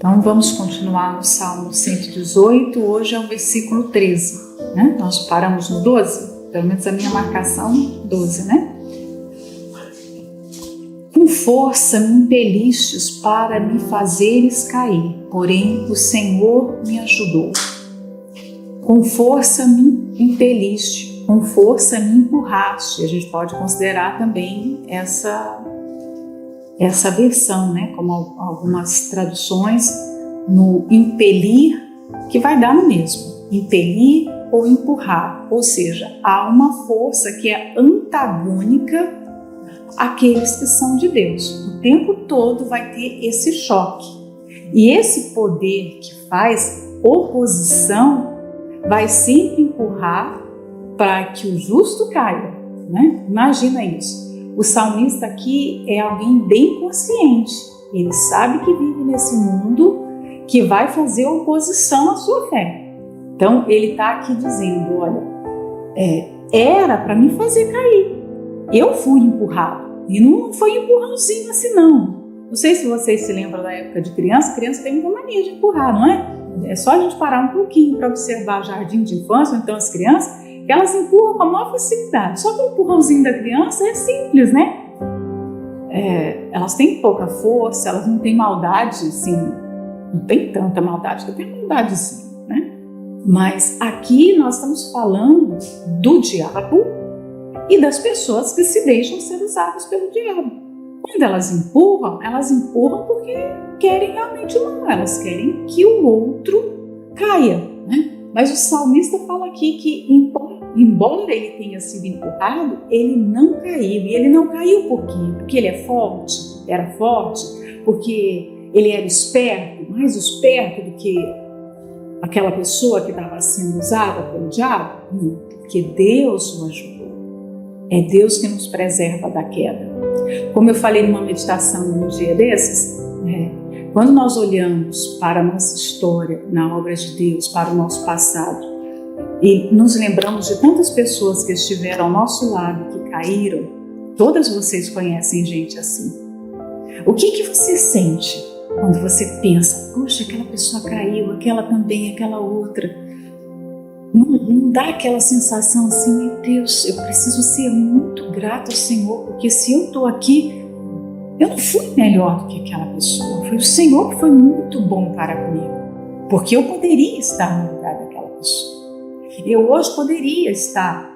Então vamos continuar no Salmo 118, hoje é o versículo 13, né? Nós paramos no 12, pelo menos a minha marcação 12, né? Com força me impelistes para me fazeres cair, porém o Senhor me ajudou. Com força me impeliste, com força me empurraste. A gente pode considerar também essa versão, né? Como algumas traduções, no impelir, que vai dar no mesmo, impelir ou empurrar, ou seja, há uma força que é antagônica àqueles que são de Deus. O tempo todo vai ter esse choque, e esse poder que faz oposição vai sempre empurrar para que o justo caia, né? Imagina isso. O salmista aqui é alguém bem consciente, ele sabe que vive nesse mundo que vai fazer oposição à sua fé. Então ele está aqui dizendo, olha, era para me fazer cair, eu fui empurrado, e não foi empurrãozinho assim não. Não sei se vocês se lembram da época de criança tem uma mania de empurrar, não é? É só a gente parar um pouquinho para observar o jardim de infância, ou então as crianças, que elas empurram com a maior facilidade. Só que o empurrãozinho da criança é simples, né? Elas têm pouca força, elas não têm maldade, assim, não tem tanta maldade, que tem maldade sim, né? Mas aqui nós estamos falando do diabo e das pessoas que se deixam ser usadas pelo diabo. Quando elas empurram porque querem realmente o mal, elas querem que o outro caia, né? Mas o salmista fala aqui que, embora ele tenha sido empurrado, ele não caiu. E ele não caiu por quê? Porque ele era forte, porque ele era esperto, mais esperto do que aquela pessoa que estava sendo usada pelo diabo? Não, porque Deus o ajudou. É Deus que nos preserva da queda. Como eu falei numa meditação num dia desses, quando nós olhamos para a nossa história na obra de Deus, para o nosso passado, e nos lembramos de tantas pessoas que estiveram ao nosso lado, que caíram, todas vocês conhecem gente assim. O que você sente quando você pensa, poxa, aquela pessoa caiu, aquela também, aquela outra? Não dá aquela sensação assim, meu Deus, eu preciso ser muito grato ao Senhor, porque se eu estou aqui, eu não fui melhor do que aquela pessoa, foi o Senhor que foi muito bom para comigo, porque eu poderia estar no lugar daquela pessoa. Eu hoje poderia estar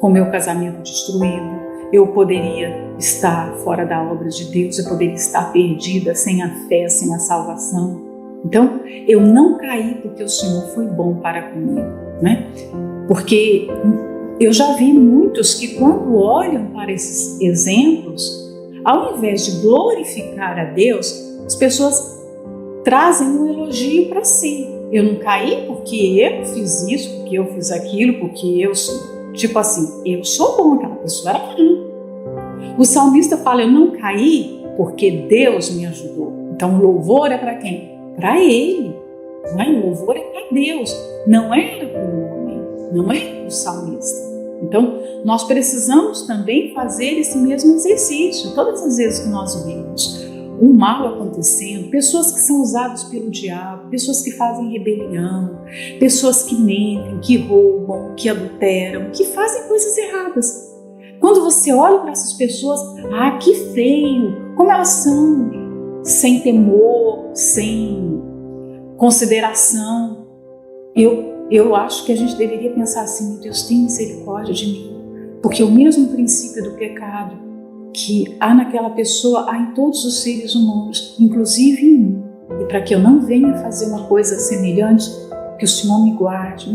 com meu casamento destruído, eu poderia estar fora da obra de Deus, eu poderia estar perdida, sem a fé, sem a salvação. Então, eu não caí porque o Senhor foi bom para comigo, né? Porque eu já vi muitos que quando olham para esses exemplos, ao invés de glorificar a Deus, as pessoas trazem um elogio para si. Eu não caí porque eu fiz isso, porque eu fiz aquilo, porque eu sou... Tipo assim, eu sou bom, aquela pessoa era ruim. O salmista fala, eu não caí porque Deus me ajudou. Então o louvor é para quem? Para ele. Não é? O louvor é para Deus. Não é para o homem, não é para o salmista. Então, nós precisamos também fazer esse mesmo exercício. Todas as vezes que nós vemos o mal acontecendo, pessoas que são usadas pelo diabo, pessoas que fazem rebelião, pessoas que mentem, que roubam, que adulteram, que fazem coisas erradas. Quando você olha para essas pessoas, que feio, como elas são, sem temor, sem consideração. Eu acho que a gente deveria pensar assim, meu Deus, tem misericórdia de mim, porque o mesmo princípio do pecado que há naquela pessoa, há em todos os seres humanos, inclusive em mim. E para que eu não venha fazer uma coisa semelhante, que o Senhor me guarde,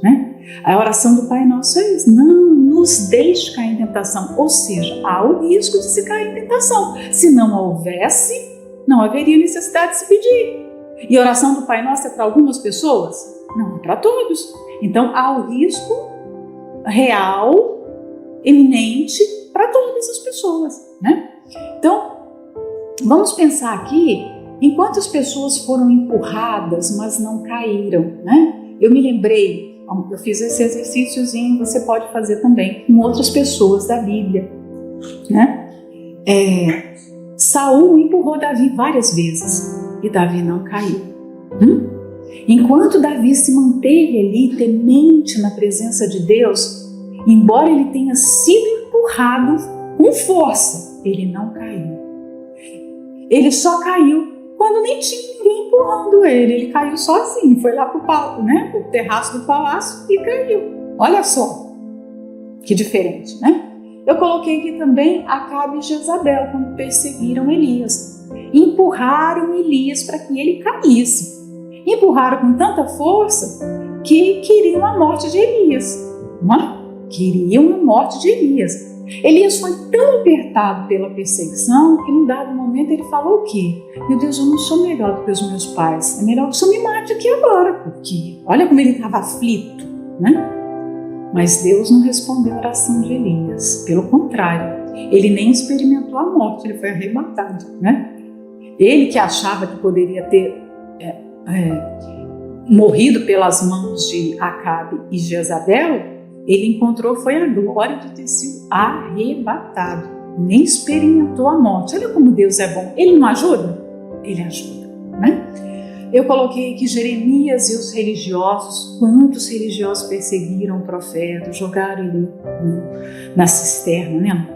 né? A oração do Pai Nosso é isso, não nos deixe cair em tentação, ou seja, há o risco de se cair em tentação. Se não houvesse, não haveria necessidade de se pedir. E a oração do Pai Nosso é para algumas pessoas? Não, é para todos. Então há o risco real, eminente, para todas as pessoas, né? Então, vamos pensar aqui em quantas pessoas foram empurradas, mas não caíram, né? Eu me lembrei, eu fiz esse exercíciozinho, você pode fazer também com outras pessoas da Bíblia, né? Saul empurrou Davi várias vezes. e Davi não caiu. Enquanto Davi se manteve ali temente na presença de Deus, embora ele tenha sido empurrado com força, ele não caiu. Ele só caiu quando nem tinha ninguém empurrando ele. Ele caiu sozinho, foi lá pro terraço do palácio e caiu. Olha só, que diferente, né? Eu coloquei aqui também Acabe e Jezabel, quando perseguiram Elias. Empurraram Elias para que ele caísse. Empurraram com tanta força que queriam a morte de Elias. Queriam a morte de Elias. Elias foi tão apertado pela perseguição que num dado momento ele falou o quê? Meu Deus, eu não sou melhor do que os meus pais. É melhor que o Senhor me mate aqui agora, porque olha como ele estava aflito, né? Mas Deus não respondeu a oração de Elias. Pelo contrário, ele nem experimentou a morte, ele foi arrebatado, né? Ele que achava que poderia ter morrido pelas mãos de Acabe e Jezabel, ele encontrou foi a glória de ter sido arrebatado. Nem experimentou a morte. Olha como Deus é bom. Ele não ajuda? Ele ajuda, né? Eu coloquei aqui Jeremias e os religiosos. Quantos religiosos perseguiram o profeta, jogaram ele na cisterna, né?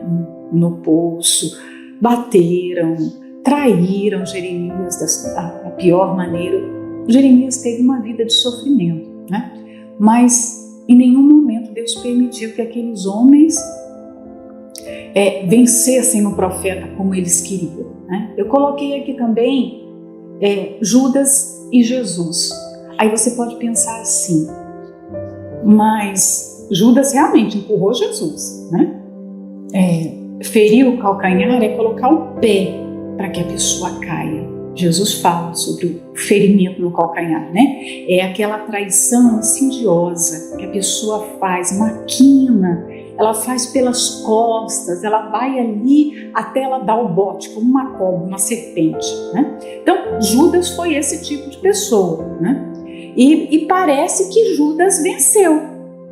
no poço, bateram, traíram Jeremias da pior maneira. Jeremias teve uma vida de sofrimento, né? Mas em nenhum momento Deus permitiu que aqueles homens vencessem o profeta como eles queriam, né? Eu coloquei aqui também Judas e Jesus. Aí você pode pensar assim, mas Judas realmente empurrou Jesus, né? Ferir o calcanhar é colocar o pé para que a pessoa caia. Jesus fala sobre o ferimento no calcanhar, né? É aquela traição insidiosa que a pessoa faz, maquina, ela faz pelas costas, ela vai ali até ela dar o bote, como uma cobra, uma serpente, né? Então, Judas foi esse tipo de pessoa, né? E parece que Judas venceu,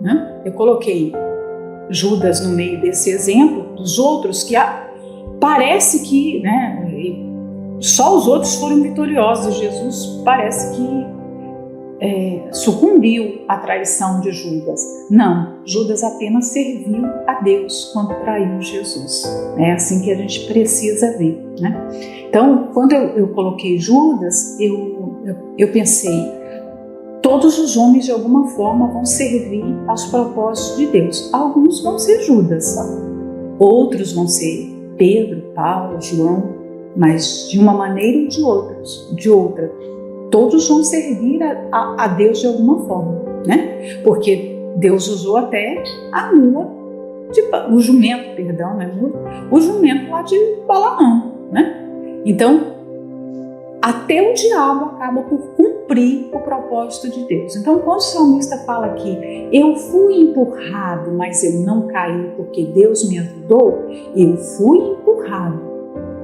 né? Eu coloquei Judas no meio desse exemplo, dos outros que parece que, né? Só os outros foram vitoriosos. Jesus parece que sucumbiu à traição de Judas. Não, Judas apenas serviu a Deus quando traiu Jesus. É assim que a gente precisa ver, né? Então, quando eu coloquei Judas, eu pensei, todos os homens de alguma forma vão servir aos propósitos de Deus. Alguns vão ser Judas, outros vão ser Pedro, Paulo, João, mas de uma maneira ou de outra. Todos vão servir a Deus de alguma forma, né? Porque Deus usou até a mula, o jumento, perdão, não é mula, o jumento lá de Balaão, né? Então, até o diabo acaba por cumprir o propósito de Deus. Então, quando o salmista fala aqui, eu fui empurrado, mas eu não caí porque Deus me ajudou, eu fui empurrado.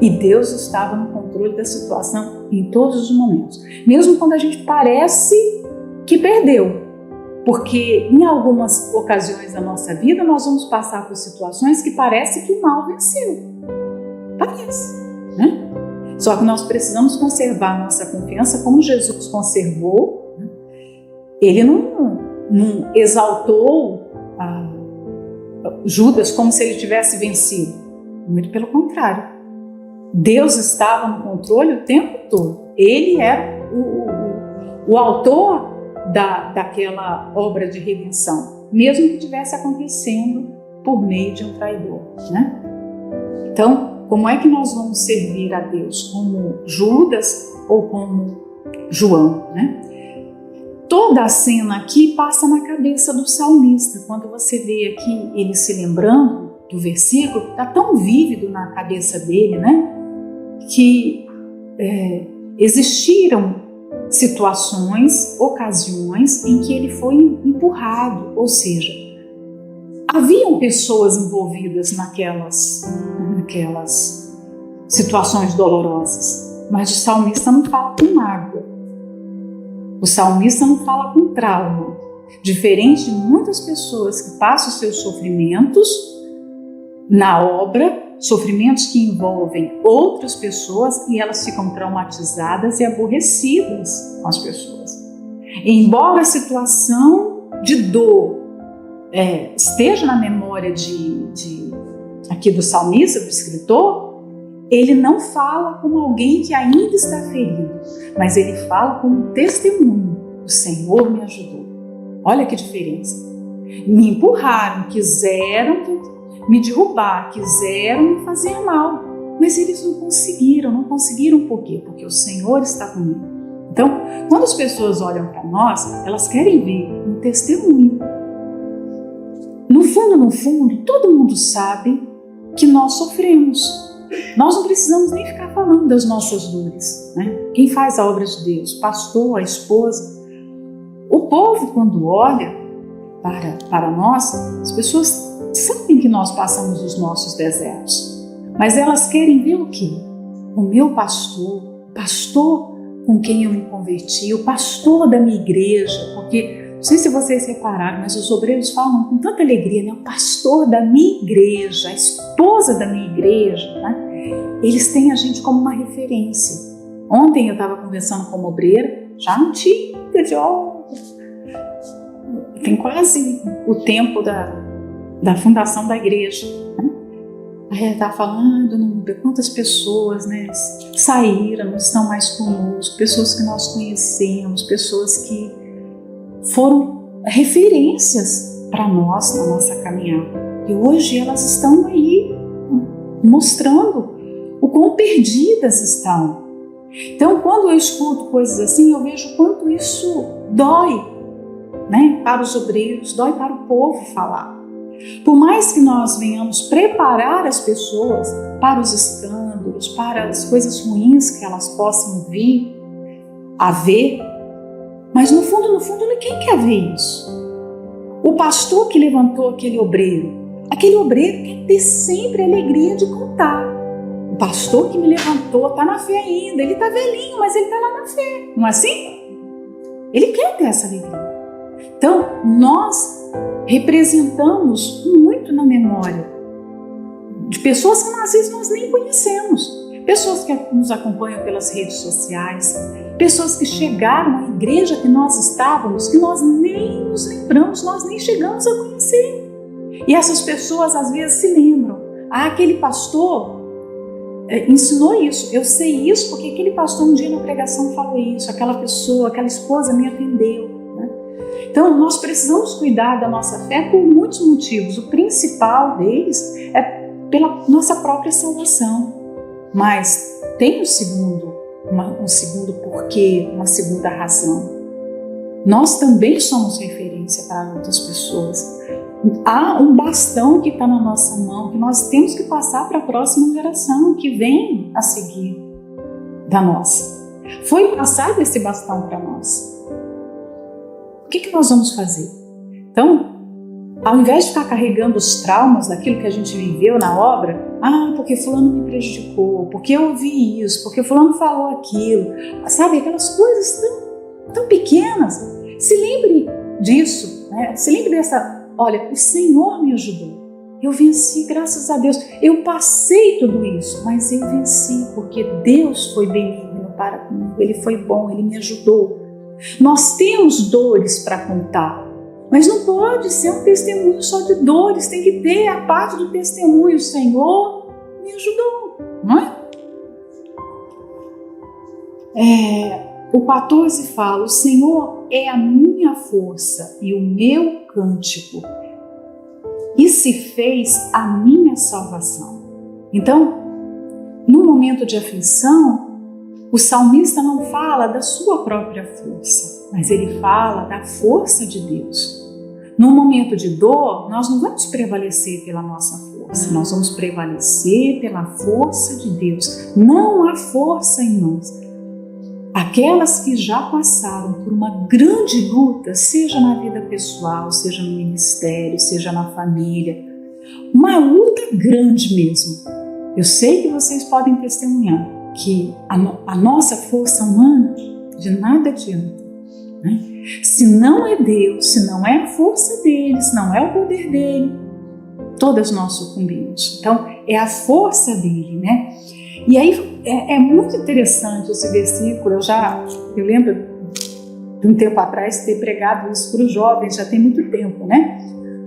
E Deus estava no controle da situação em todos os momentos. Mesmo quando a gente parece que perdeu. Porque em algumas ocasiões da nossa vida nós vamos passar por situações que parece que o mal venceu. Parece, né? Só que nós precisamos conservar a nossa confiança como Jesus conservou. Ele não exaltou Judas como se ele tivesse vencido. Muito pelo contrário. Deus estava no controle o tempo todo. Ele era o autor daquela obra de redenção, mesmo que estivesse acontecendo por meio de um traidor, né? Então, como é que nós vamos servir a Deus? Como Judas ou como João, né? Toda a cena aqui passa na cabeça do salmista. Quando você vê aqui ele se lembrando do versículo, está tão vívido na cabeça dele, né? Que existiram situações, ocasiões em que ele foi empurrado, ou seja, haviam pessoas envolvidas naquelas situações dolorosas, mas o salmista não fala com mágoa, o salmista não fala com trauma, diferente de muitas pessoas que passam os seus sofrimentos na obra sofrimentos que envolvem outras pessoas e elas ficam traumatizadas e aborrecidas com as pessoas. E embora a situação de dor esteja na memória aqui do salmista, do escritor, ele não fala como alguém que ainda está ferido, mas ele fala como um testemunho: o Senhor me ajudou. Olha que diferença. Me empurraram, quiseram me derrubar, quiseram me fazer mal, mas eles não conseguiram por quê? Porque o Senhor está comigo. Então, quando as pessoas olham para nós, elas querem ver um testemunho. No fundo, todo mundo sabe que nós sofremos. Nós não precisamos nem ficar falando das nossas dores, né? Quem faz a obra de Deus? O pastor, a esposa. O povo, quando olha para nós, as pessoas sabem que nós passamos os nossos desertos, mas elas querem ver o quê? O meu pastor, o pastor com quem eu me converti, o pastor da minha igreja, porque não sei se vocês repararam, mas os obreiros falam com tanta alegria, né? O pastor da minha igreja, a esposa da minha igreja, né? Eles têm a gente como uma referência. Ontem eu estava conversando com uma obreira, já antiga, tem quase o tempo da fundação da igreja, né? Aí ela estava falando, quantas pessoas, né, saíram, não estão mais conosco, pessoas que nós conhecemos, pessoas que foram referências para nós na nossa caminhada. E hoje elas estão aí mostrando o quão perdidas estão. Então, quando eu escuto coisas assim, eu vejo o quanto isso dói, né, para os obreiros, dói para o povo falar. Por mais que nós venhamos preparar as pessoas para os escândalos, para as coisas ruins que elas possam vir a ver, mas no fundo, quem quer ver isso? O pastor que levantou aquele obreiro quer ter sempre a alegria de contar. O pastor que me levantou está na fé ainda, ele está velhinho, mas ele está lá na fé, não é assim? Ele quer ter essa alegria. Então, nós representamos muito na memória de pessoas que às vezes nós nem conhecemos, pessoas que nos acompanham pelas redes sociais, pessoas que chegaram à igreja que nós estávamos, que nós nem nos lembramos, nós nem chegamos a conhecer. E essas pessoas às vezes se lembram: aquele pastor ensinou isso, eu sei isso porque aquele pastor um dia na pregação falou isso, aquela pessoa, aquela esposa me atendeu. Então, nós precisamos cuidar da nossa fé por muitos motivos. O principal deles é pela nossa própria salvação. Mas tem um segundo porquê, uma segunda razão. Nós também somos referência para outras pessoas. Há um bastão que está na nossa mão, que nós temos que passar para a próxima geração, que vem a seguir da nossa. Foi passado esse bastão para nós. O que nós vamos fazer? Então, ao invés de ficar carregando os traumas daquilo que a gente viveu na obra, porque fulano me prejudicou, porque eu ouvi isso, porque fulano falou aquilo, sabe, aquelas coisas tão pequenas. Se lembre disso, né? Se lembre dessa, olha, o Senhor me ajudou, eu venci, graças a Deus, eu passei tudo isso, mas eu venci porque Deus foi benigno para comigo, Ele foi bom, Ele me ajudou. Nós temos dores para contar, mas não pode ser um testemunho só de dores, tem que ter a parte do testemunho: o Senhor me ajudou, não é? O 14 fala: o Senhor é a minha força e o meu cântico, e se fez a minha salvação. Então, no momento de aflição, o salmista não fala da sua própria força, mas ele fala da força de Deus. No momento de dor, nós não vamos prevalecer pela nossa força, nós vamos prevalecer pela força de Deus. Não há força em nós. Aquelas que já passaram por uma grande luta, seja na vida pessoal, seja no ministério, seja na família, uma luta grande mesmo. Eu sei que vocês podem testemunhar que a nossa força humana de nada adianta, né? Se não é Deus, se não é a força dele, se não é o poder dele, todas nós sucumbimos. Então, é a força dele, né? E aí é muito interessante esse versículo. Eu lembro de um tempo atrás ter pregado isso para os jovens, já tem muito tempo, né?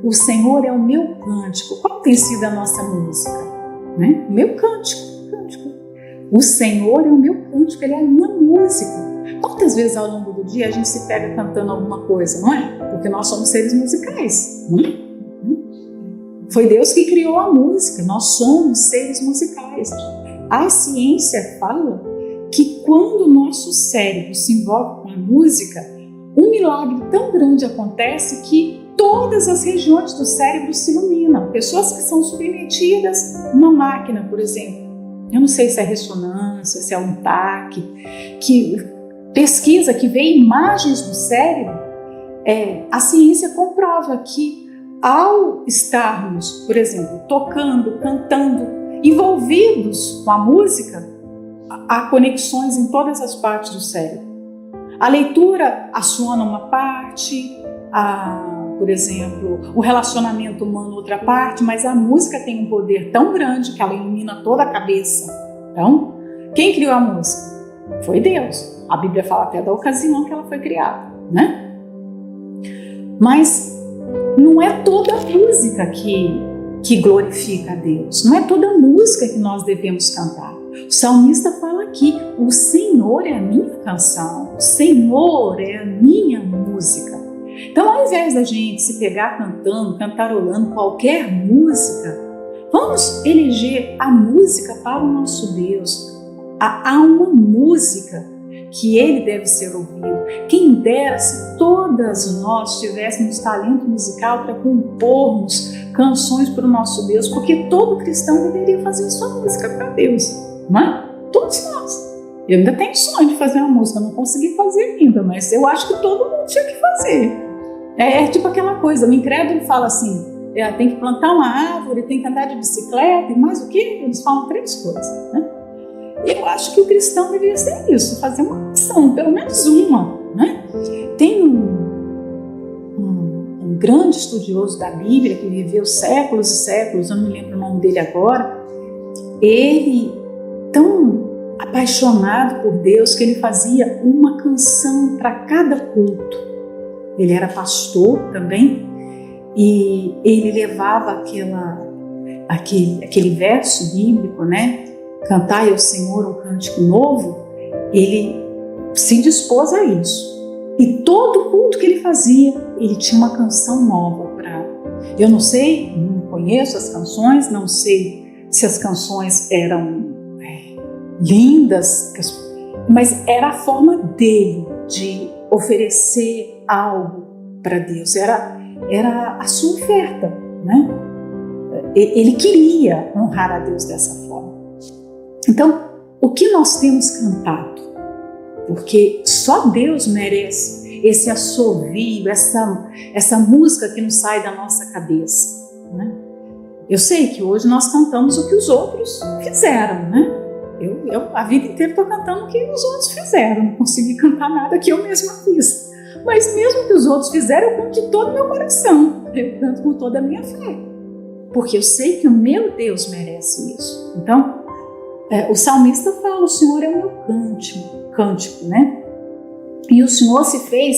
O Senhor é o meu cântico. Qual tem sido a nossa música? Né? O meu cântico. O Senhor é o meu cântico, Ele é a minha música. Quantas vezes ao longo do dia a gente se pega cantando alguma coisa, não é? Porque nós somos seres musicais, não é? Foi Deus que criou a música, nós somos seres musicais. A ciência fala que quando o nosso cérebro se envolve com a música, um milagre tão grande acontece que todas as regiões do cérebro se iluminam. Pessoas que são submetidas a uma máquina, por exemplo, eu não sei se é ressonância, se é um TAC, que pesquisa, que vê imagens do cérebro, a ciência comprova que ao estarmos, por exemplo, tocando, cantando, envolvidos com a música, há conexões em todas as partes do cérebro. A leitura aciona uma parte, por exemplo, o relacionamento humano outra parte, mas a música tem um poder tão grande que ela ilumina toda a cabeça. Então, quem criou a música? Foi Deus. A Bíblia fala até da ocasião que ela foi criada, né? Mas não é toda música que glorifica a Deus. Não é toda música que nós devemos cantar. O salmista fala aqui, o Senhor é a minha canção, o Senhor é a minha música. Então, ao invés da gente se pegar cantando, cantarolando qualquer música, vamos eleger a música para o nosso Deus. Há uma música que Ele deve ser ouvido. Quem dera se todas nós tivéssemos talento musical para compormos canções para o nosso Deus, porque todo cristão deveria fazer a sua música para Deus, não é? Todos nós. Eu ainda tenho sonho de fazer uma música, não consegui fazer ainda, mas eu acho que todo mundo tinha que fazer. É tipo aquela coisa, o incrédulo fala assim, tem que plantar uma árvore, tem que andar de bicicleta, e mais o quê? Eles falam 3 coisas, né? Eu acho que o cristão deveria ser isso, fazer uma ação, pelo menos uma, né? Tem um grande estudioso da Bíblia que viveu séculos e séculos, eu não me lembro o nome dele agora, ele tão apaixonado por Deus que ele fazia uma canção para cada culto. Ele era pastor também e ele levava aquele verso bíblico, né? Cantai ao Senhor um cântico novo, ele se dispôs a isso. E todo culto que ele fazia, ele tinha uma canção nova para... Eu não sei, não conheço as canções, não sei se as canções eram lindas, mas era a forma dele de oferecer algo para Deus, era a sua oferta, né? Ele queria honrar a Deus dessa forma. Então, o que nós temos cantado? Porque só Deus merece esse assovio, essa música que não sai da nossa cabeça, né? Eu sei que hoje nós cantamos o que os outros fizeram, né? Eu a vida inteira estou cantando o que os outros fizeram, não consegui cantar nada que eu mesma fiz. Mas mesmo que os outros fizeram, eu canto de todo o meu coração, eu canto com toda a minha fé, porque eu sei que o meu Deus merece isso. Então, o salmista fala, o Senhor é o meu cântico, né? E o Senhor se fez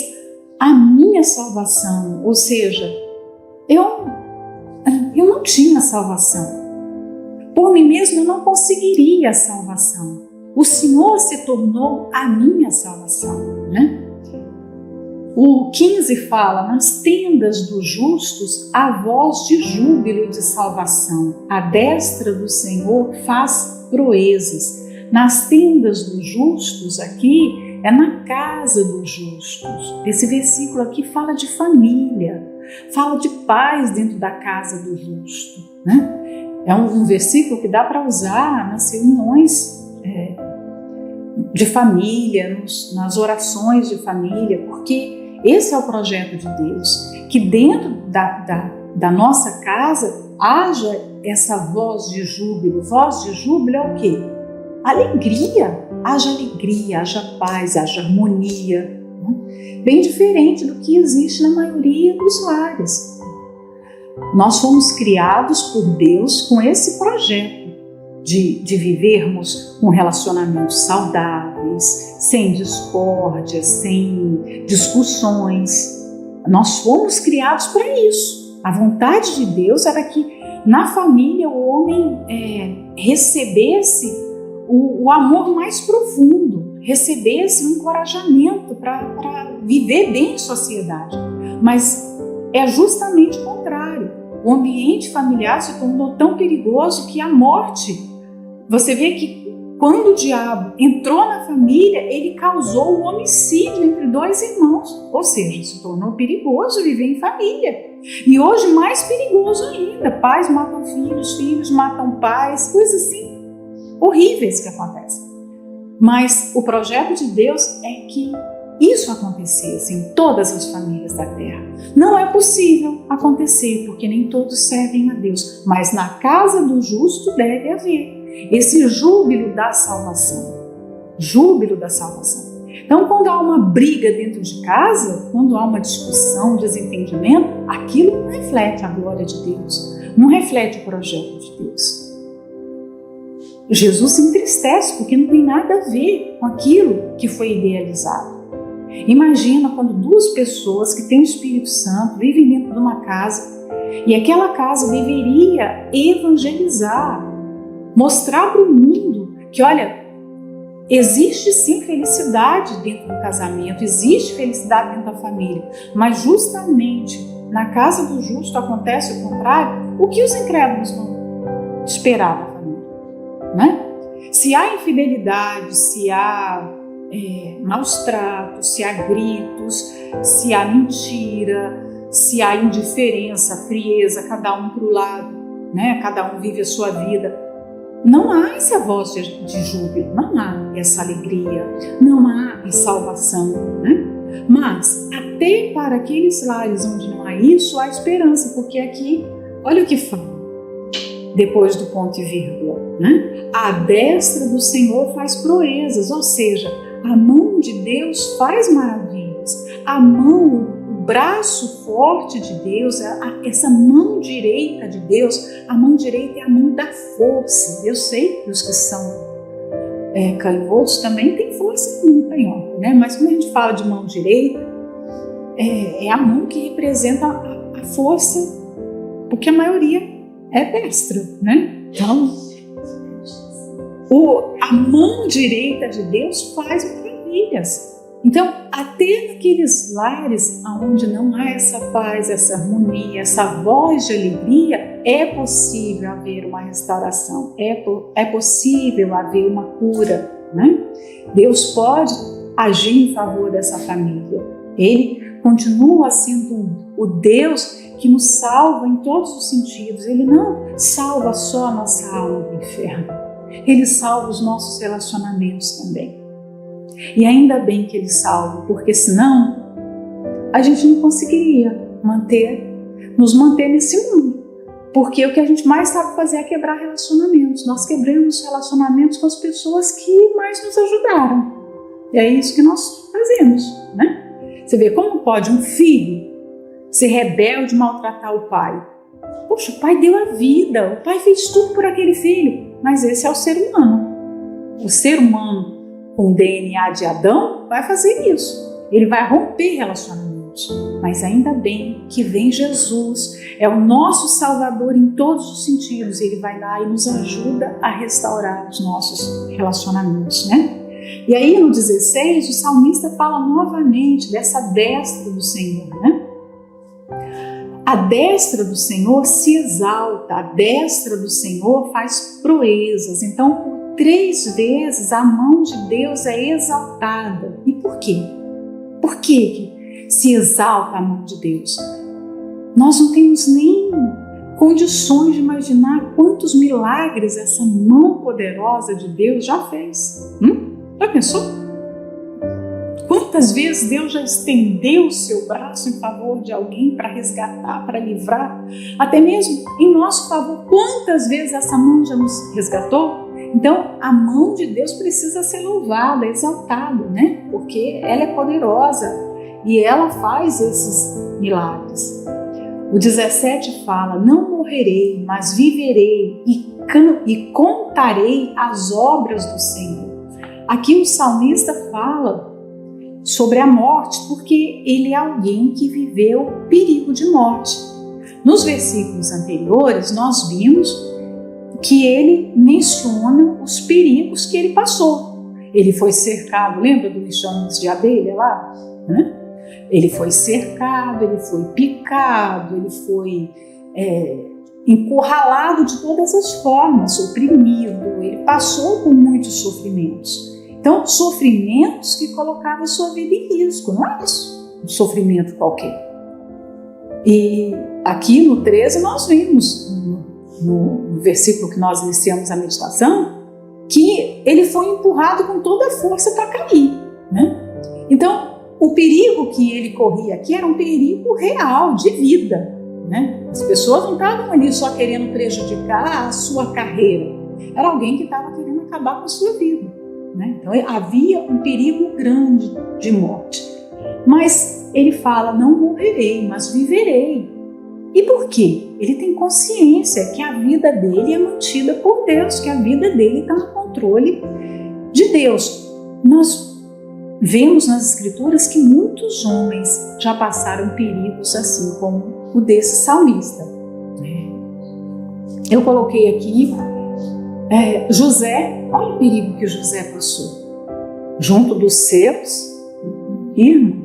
a minha salvação, ou seja, eu não tinha salvação. Por mim mesmo eu não conseguiria a salvação. O Senhor se tornou a minha salvação, né? O 15 fala, nas tendas dos justos há voz de júbilo e de salvação. A destra do Senhor faz proezas. Nas tendas dos justos aqui é na casa dos justos. Esse versículo aqui fala de família, fala de paz dentro da casa do justo, né? É um versículo que dá para usar nas reuniões de família, nas orações de família, porque esse é o projeto de Deus, que dentro da nossa casa haja essa voz de júbilo. Voz de júbilo é o quê? Alegria, haja paz, haja harmonia, né? Bem diferente do que existe na maioria dos lares. Nós fomos criados por Deus com esse projeto de vivermos com relacionamentos saudáveis, sem discórdias, sem discussões. Nós fomos criados para isso. A vontade de Deus era que na família o homem recebesse o amor mais profundo, recebesse um encorajamento para viver bem em sociedade. Mas é justamente o contrário. O ambiente familiar se tornou tão perigoso que a morte, você vê que quando o diabo entrou na família, ele causou o homicídio entre dois irmãos, ou seja, se tornou perigoso viver em família. E hoje mais perigoso ainda, pais matam filhos, filhos matam pais, coisas assim horríveis que acontecem. Mas o projeto de Deus é que isso acontecesse em todas as famílias da terra. Não é possível acontecer, porque nem todos servem a Deus, mas na casa do justo deve haver esse júbilo da salvação. Júbilo da salvação. Então, quando há uma briga dentro de casa, quando há uma discussão, desentendimento, aquilo não reflete a glória de Deus, não reflete o projeto de Deus. Jesus se entristece porque não tem nada a ver com aquilo que foi idealizado. Imagina quando duas pessoas que têm o Espírito Santo vivem dentro de uma casa e aquela casa deveria evangelizar, mostrar para o mundo que, olha, existe sim felicidade dentro do casamento, existe felicidade dentro da família, mas justamente na casa do justo acontece o contrário. O que os incrédulos vão esperar da família, né? Se há infidelidade, se há maus tratos, se há gritos, se há mentira, se há indiferença, frieza, cada um para o lado, né? Cada um vive a sua vida. Não há essa voz de júbilo, não há essa alegria, não há a salvação, né? Mas até para aqueles lares onde não há isso, há esperança, porque aqui, olha o que fala, depois do ponto e vírgula, né? A destra do Senhor faz proezas, ou seja, a mão de Deus faz maravilhas, a mão, o braço forte de Deus, essa mão direita de Deus, a mão direita é a mão da força. Eu sei que os que são canhotos também têm força em mão canhota, né? Mas quando a gente fala de mão direita, é a mão que representa a força, porque a maioria é destra, né? Então, a mão direita de Deus faz maravilhas. Então, até naqueles lares onde não há essa paz, essa harmonia, essa voz de alegria, é possível haver uma restauração, é possível haver uma cura, né? Deus pode agir em favor dessa família. Ele continua sendo o Deus que nos salva em todos os sentidos. Ele não salva só a nossa alma do inferno. Ele salva os nossos relacionamentos também. E ainda bem que Ele salva, porque senão a gente não conseguiria nos manter nesse mundo. Porque o que a gente mais sabe fazer é quebrar relacionamentos. Nós quebramos relacionamentos com as pessoas que mais nos ajudaram. E é isso que nós fazemos, né? Você vê como pode um filho ser rebelde, maltratar o pai. Poxa, o pai deu a vida, o pai fez tudo por aquele filho. Mas esse é o ser humano. O ser humano com o DNA de Adão vai fazer isso. Ele vai romper relacionamentos. Mas ainda bem que vem Jesus, é o nosso Salvador em todos os sentidos. Ele vai lá e nos ajuda a restaurar os nossos relacionamentos, né? E aí no 16, o salmista fala novamente dessa destra do Senhor, né? A destra do Senhor se exalta, a destra do Senhor faz proezas. Então, por 3 vezes a mão de Deus é exaltada. E por quê? Por que se exalta a mão de Deus? Nós não temos nem condições de imaginar quantos milagres essa mão poderosa de Deus já fez. Já pensou? Quantas vezes Deus já estendeu o seu braço em favor de alguém para resgatar, para livrar, até mesmo em nosso favor? Quantas vezes essa mão já nos resgatou? Então, a mão de Deus precisa ser louvada, exaltada, né? Porque ela é poderosa e ela faz esses milagres. O 17 fala: não morrerei, mas viverei e contarei as obras do Senhor. Aqui o salmista fala sobre a morte porque ele é alguém que viveu perigo de morte. Nos versículos anteriores nós vimos que ele menciona os perigos que ele passou. Ele foi cercado, lembra do enxames de abelha lá? Né? Ele foi cercado, ele foi picado, ele foi encurralado de todas as formas, oprimido, ele passou por muitos sofrimentos. Então, sofrimentos que colocavam a sua vida em risco, não é um sofrimento qualquer. E aqui no 13 nós vimos, no versículo que nós iniciamos a meditação, que ele foi empurrado com toda a força para cair, né? Então, o perigo que ele corria aqui era um perigo real, de vida, né? As pessoas não estavam ali só querendo prejudicar a sua carreira, era alguém que estava querendo acabar com a sua vida, né? Então havia um perigo grande de morte. Mas ele fala: não morrerei, mas viverei. E por quê? Ele tem consciência que a vida dele é mantida por Deus, que a vida dele está no controle de Deus. Nós vemos nas Escrituras que muitos homens já passaram perigos assim como o desse salmista. Eu coloquei aqui José. Olha o perigo que José passou. Junto dos seus irmãos.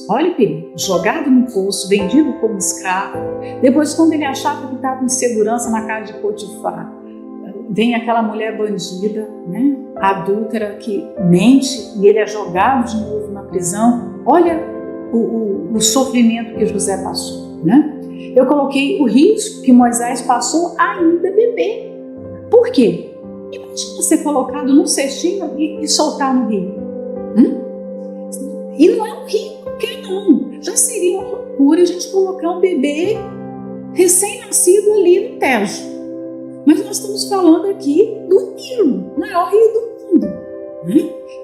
Olha o perigo. Jogado no poço, vendido como escravo. Depois, quando ele achava que estava em segurança na casa de Potifar, vem aquela mulher bandida, né, adúltera, que mente, e ele é jogado de novo na prisão. Olha o sofrimento que José passou, né? Eu coloquei o risco que Moisés passou ainda bebê. Por quê? Imagina ser colocado num cestinho e soltar no rio. E não é um rio qualquer não. Já seria uma loucura a gente colocar um bebê recém-nascido ali no Tejo. Mas nós estamos falando aqui do Nilo, o maior rio do mundo.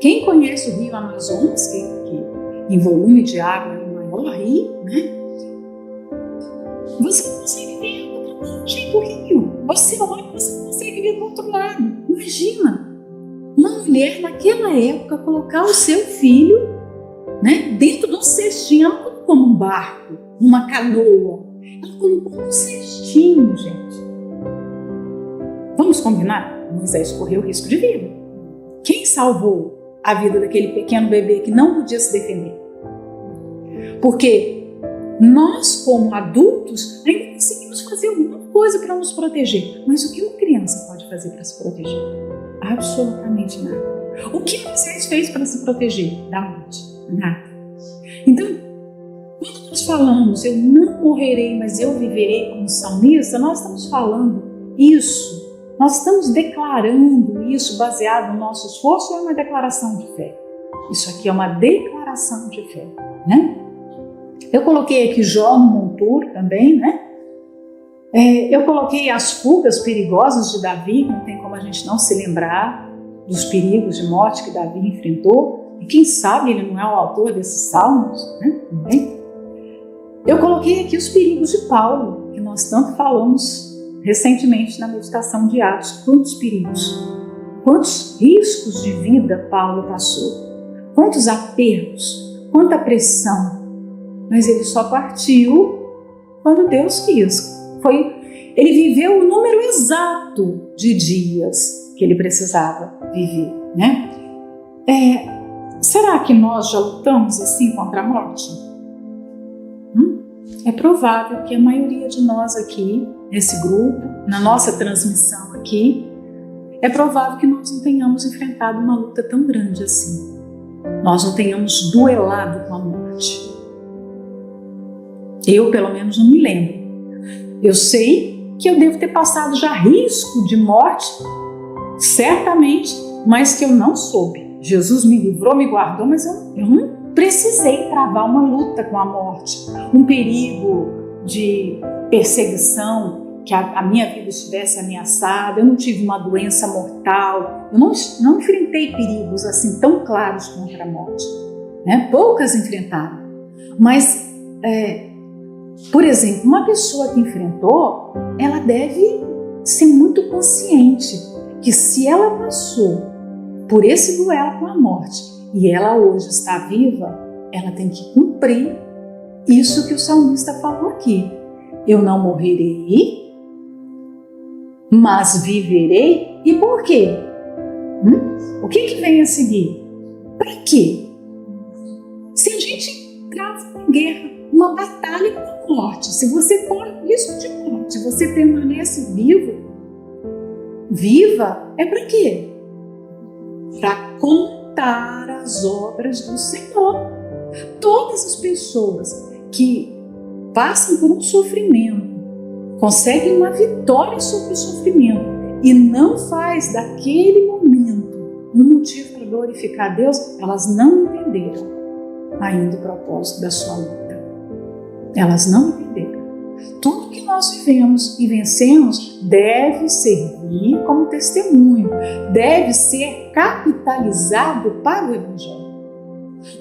Quem conhece o rio Amazonas, que em volume de água é o maior rio, né? Você consegue ver a outra margem do rio. Você olha e você consegue ver do outro lado. Imagina uma mulher naquela época colocar o seu filho, né, dentro de um cestinho. Ela não colocou num barco, numa canoa. Ela colocou num cestinho, gente. Vamos combinar? Moisés correu risco de vida. Quem salvou a vida daquele pequeno bebê que não podia se defender? Porque nós, como adultos, ainda conseguimos fazer alguma coisa para nos proteger. Mas o que uma criança pode fazer para se proteger? Absolutamente nada. O que Moisés fez para se proteger da morte? Nada. Então, quando nós falamos eu não morrerei, mas eu viverei como salmista, nós estamos falando isso. Nós estamos declarando isso baseado no nosso esforço ou é uma declaração de fé? Isso aqui é uma declaração de fé, né? Eu coloquei aqui Jó no monturo também, né? Eu coloquei as fugas perigosas de Davi, não tem como a gente não se lembrar dos perigos de morte que Davi enfrentou. E quem sabe ele não é o autor desses salmos, né? Também. Eu coloquei aqui os perigos de Paulo, que nós tanto falamos recentemente na meditação de Atos. Quantos perigos, quantos riscos de vida Paulo passou, quantos apertos, quanta pressão, mas ele só partiu quando Deus quis. Ele viveu o número exato de dias que ele precisava viver, né? Será que nós já lutamos assim contra a morte? É provável que a maioria de nós aqui, nesse grupo, na nossa transmissão aqui, é provável que nós não tenhamos enfrentado uma luta tão grande assim. Nós não tenhamos duelado com a morte. Eu, pelo menos, não me lembro. Eu sei que eu devo ter passado já risco de morte, certamente, mas que eu não soube. Jesus me livrou, me guardou, mas eu não precisei travar uma luta com a morte, um perigo de perseguição, que a minha vida estivesse ameaçada. Eu não tive uma doença mortal, eu não enfrentei perigos assim tão claros contra a morte, né? Poucas enfrentaram, mas Por exemplo, uma pessoa que enfrentou, ela deve ser muito consciente que se ela passou por esse duelo com a morte e ela hoje está viva, ela tem que cumprir isso que o salmista falou aqui. Eu não morrerei, mas viverei. E por quê? O que vem a seguir? Para quê? Se a gente trava uma guerra, uma batalha com a morte, se você corre risco de morte, você permanece viva, é para quê? Para contar as obras do Senhor. Todas as pessoas que passam por um sofrimento, conseguem uma vitória sobre o sofrimento e não faz daquele momento um motivo para glorificar a Deus, elas não entenderam ainda o propósito da sua luta. Elas não entenderam. Tudo que nós vivemos e vencemos deve servir como testemunho, deve ser capitalizado para o Evangelho.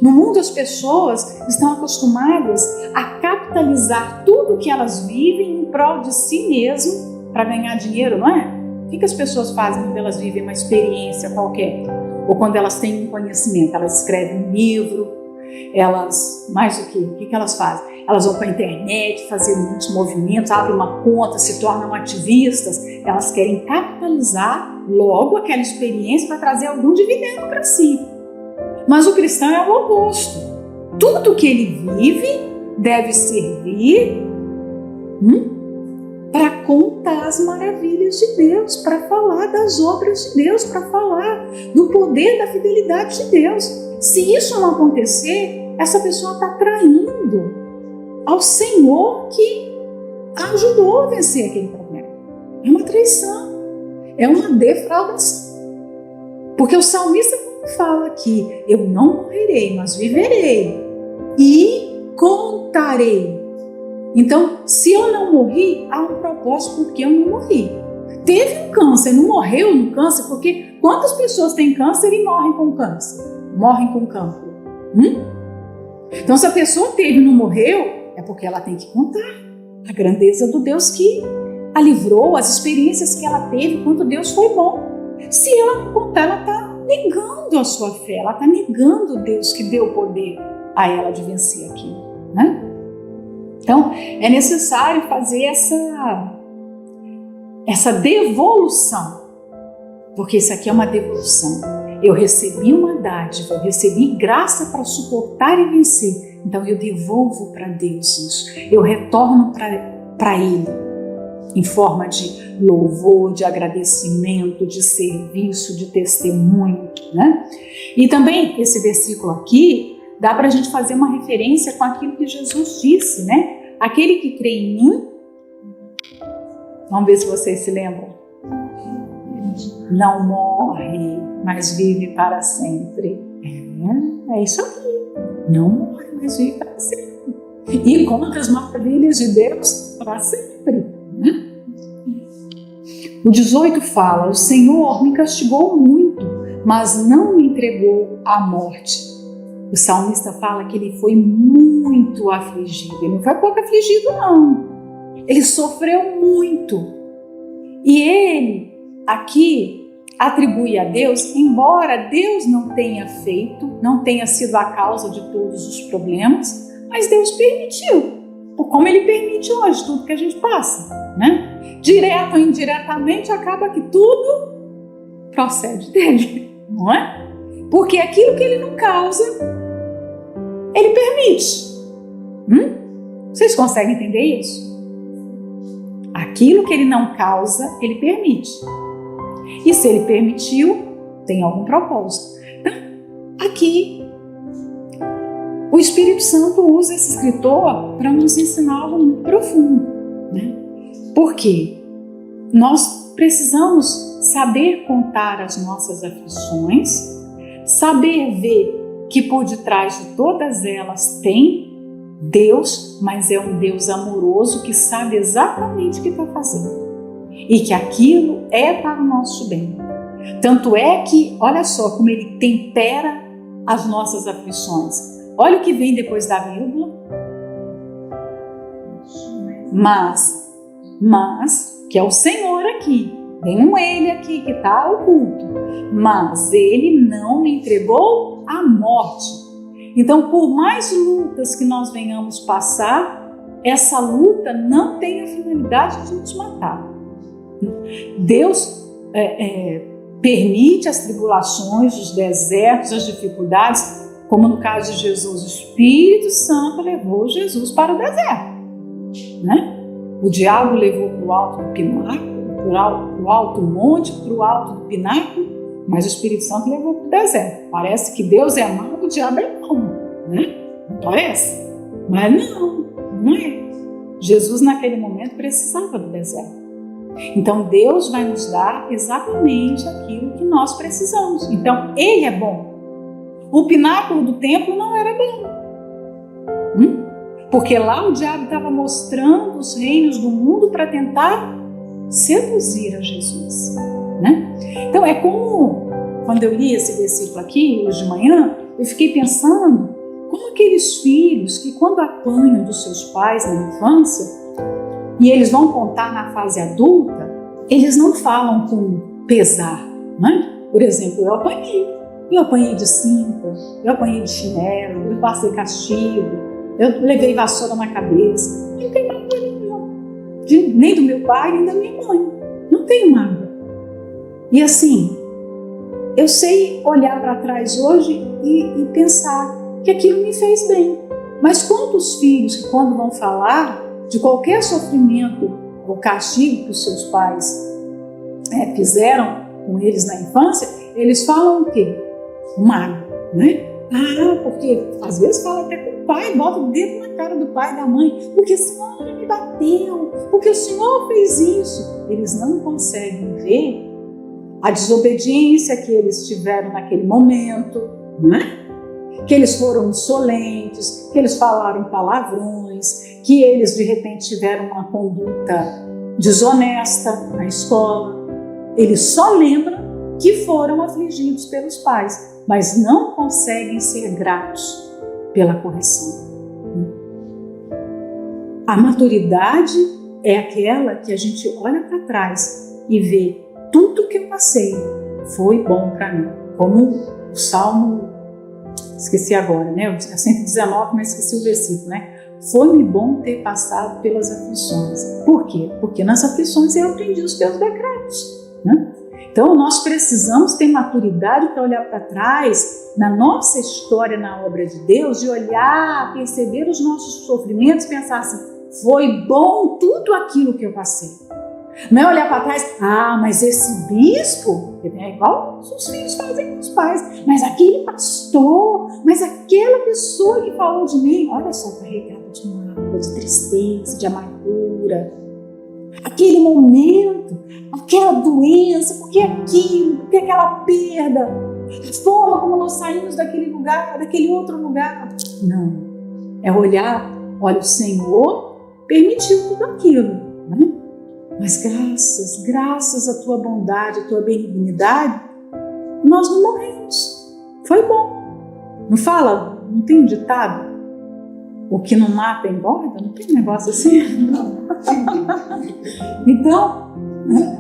No mundo, as pessoas estão acostumadas a capitalizar tudo que elas vivem em prol de si mesmo para ganhar dinheiro, não é? O que as pessoas fazem quando elas vivem uma experiência qualquer? Ou quando elas têm um conhecimento? Elas escrevem um livro, elas, mais o quê? O que elas fazem? Elas vão para a internet fazer muitos movimentos, abrem uma conta, se tornam ativistas. Elas querem capitalizar logo aquela experiência para trazer algum dividendo para si. Mas o cristão é o oposto. Tudo que ele vive deve servir para contar as maravilhas de Deus, para falar das obras de Deus, para falar do poder da fidelidade de Deus. Se isso não acontecer, essa pessoa está traindo ao Senhor que a ajudou a vencer aquele problema. É uma traição, é uma defraudação. Porque o salmista fala aqui, eu não morrerei, mas viverei e contarei. Então, se eu não morri, há um propósito porque eu não morri. Teve um câncer, não morreu no câncer, porque quantas pessoas têm câncer e morrem com câncer? Morrem com cancro. Então, se a pessoa teve e não morreu, é porque ela tem que contar a grandeza do Deus que a livrou, as experiências que ela teve, quanto Deus foi bom. Se ela não contar, ela está negando a sua fé, ela está negando o Deus que deu poder a ela de vencer aquilo, né? Então, é necessário fazer essa devolução, porque isso aqui é uma devolução. Eu recebi uma dádiva, eu recebi graça para suportar e vencer, então eu devolvo para Deus isso, eu retorno para Ele, em forma de louvor, de agradecimento, de serviço, de testemunho, né? E também esse versículo aqui dá para a gente fazer uma referência com aquilo que Jesus disse, né? Aquele que crê em mim, vamos ver se vocês se lembram, não morre, mas vive para sempre. É isso aqui, não morre, mas vive para sempre. E conta as maravilhas de Deus para sempre. O 18 fala, o Senhor me castigou muito, mas não me entregou à morte. O salmista fala que ele foi muito afligido. Ele não foi pouco afligido, não. Ele sofreu muito. E ele aqui atribui a Deus, embora Deus não tenha feito, não tenha sido a causa de todos os problemas, mas Deus permitiu. Como Ele permite hoje tudo que a gente passa, né? Direto ou indiretamente, acaba que tudo procede dele, não é? Porque aquilo que Ele não causa, Ele permite. Vocês conseguem entender isso? Aquilo que Ele não causa, Ele permite. E se Ele permitiu, tem algum propósito. Então, aqui, o Espírito Santo usa esse escritor para nos ensinar algo muito profundo, né? Porque nós precisamos saber contar as nossas aflições, saber ver que por detrás de todas elas tem Deus, mas é um Deus amoroso que sabe exatamente o que está fazendo e que aquilo é para o nosso bem. Tanto é que, olha só como Ele tempera as nossas aflições. Olha o que vem depois da vírgula. Mas, que é o Senhor aqui, tem um ele aqui que está oculto, mas ele não me entregou à morte. Então, por mais lutas que nós venhamos passar, essa luta não tem a finalidade de nos matar. Deus permite as tribulações, os desertos, as dificuldades, como no caso de Jesus, o Espírito Santo levou Jesus para o deserto, né? O diabo levou para o alto do pináculo, para o alto monte, para o alto do pináculo, mas o Espírito Santo levou para o deserto. Parece que Deus é mau, o diabo é bom, né? Não parece? Mas não é. Jesus naquele momento precisava do deserto. Então Deus vai nos dar exatamente aquilo que nós precisamos. Então Ele é bom. O pináculo do templo não era bom, porque lá o diabo estava mostrando os reinos do mundo para tentar seduzir a Jesus, né? Então é como quando eu li esse versículo aqui hoje de manhã, eu fiquei pensando como aqueles filhos que quando apanham dos seus pais na infância e eles vão contar na fase adulta, eles não falam com pesar, né? Por exemplo, eu apanhei de cinta, eu apanhei de chinelo, eu passei castigo, eu levei vassoura na cabeça. Não tenho mágoa nenhuma, nem do meu pai, nem da minha mãe. Não tenho mágoa. E assim, eu sei olhar para trás hoje e pensar que aquilo me fez bem. Mas quantos filhos que quando vão falar de qualquer sofrimento ou castigo que os seus pais fizeram com eles na infância, eles falam o quê? Mágoa, né? Porque às vezes fala até com o pai, bota o dedo na cara do pai e da mãe, porque a senhora me bateu, porque o senhor fez isso. Eles não conseguem ver a desobediência que eles tiveram naquele momento, né? Que eles foram insolentes, que eles falaram palavrões, que eles de repente tiveram uma conduta desonesta na escola. Eles só lembram que foram afligidos pelos pais, mas não conseguem ser gratos pela correção. A maturidade é aquela que a gente olha para trás e vê tudo que eu passei foi bom para mim. Como o Salmo, esqueci agora, né? É 119, mas esqueci o versículo, né? Foi-me bom ter passado pelas aflições. Por quê? Porque nas aflições eu aprendi os teus decretos, né? Então, nós precisamos ter maturidade para olhar para trás na nossa história, na obra de Deus, de olhar, perceber os nossos sofrimentos e pensar assim, foi bom tudo aquilo que eu passei. Não é olhar para trás, mas esse bispo, é igual os filhos fazem com os pais, mas aquele pastor, mas aquela pessoa que falou de mim, olha só, carregada de mágoa, de tristeza, de amargura. Aquele momento, aquela doença, porque aquilo, porque aquela perda, a forma como nós saímos daquele lugar, daquele outro lugar. Não, é olhar, olha, o Senhor permitiu tudo aquilo, né? Mas graças à tua bondade, à tua benignidade, nós não morremos. Foi bom. Não fala, não tem um ditado? O que não mata engorda? Não tem um negócio assim? Então,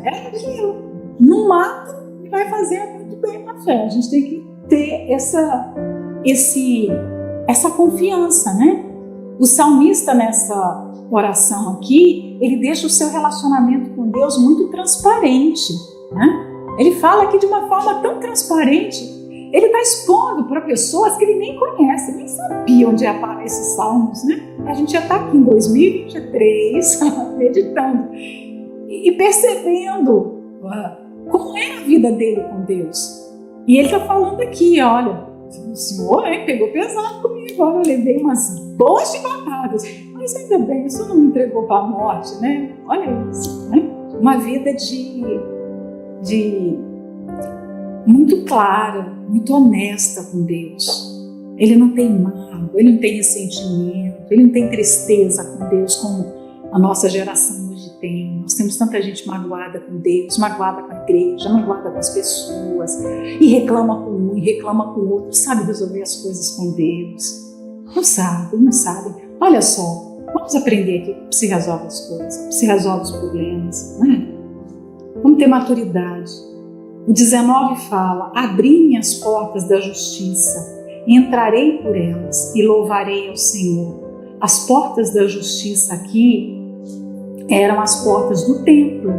é aquilo. Não mata e vai fazer muito bem na fé. A gente tem que ter essa confiança, né? O salmista nessa oração aqui, ele deixa o seu relacionamento com Deus muito transparente, né? Ele fala aqui de uma forma tão transparente. Ele está expondo para pessoas que ele nem conhece, nem sabia onde aparecem esses salmos, né? A gente já está aqui em 2023, meditando e percebendo como é a vida dele com Deus. E ele está falando aqui, olha, o Senhor pegou pesado comigo, olha, eu levei umas boas chibatadas, mas ainda bem, o Senhor não me entregou para a morte, né? Olha isso, né? Uma vida muito clara, muito honesta com Deus. Ele não tem mágoa, ele não tem ressentimento, ele não tem tristeza com Deus como a nossa geração hoje tem. Nós temos tanta gente magoada com Deus, magoada com a igreja, magoada com as pessoas, e reclama com um, e reclama com o outro, sabe resolver as coisas com Deus. Não sabe. Olha só, Vamos aprender aqui como se resolve as coisas, como se resolve os problemas, né? Vamos ter maturidade. O 19 fala: abri-me as portas da justiça, entrarei por elas e louvarei ao Senhor. As portas da justiça aqui eram as portas do templo,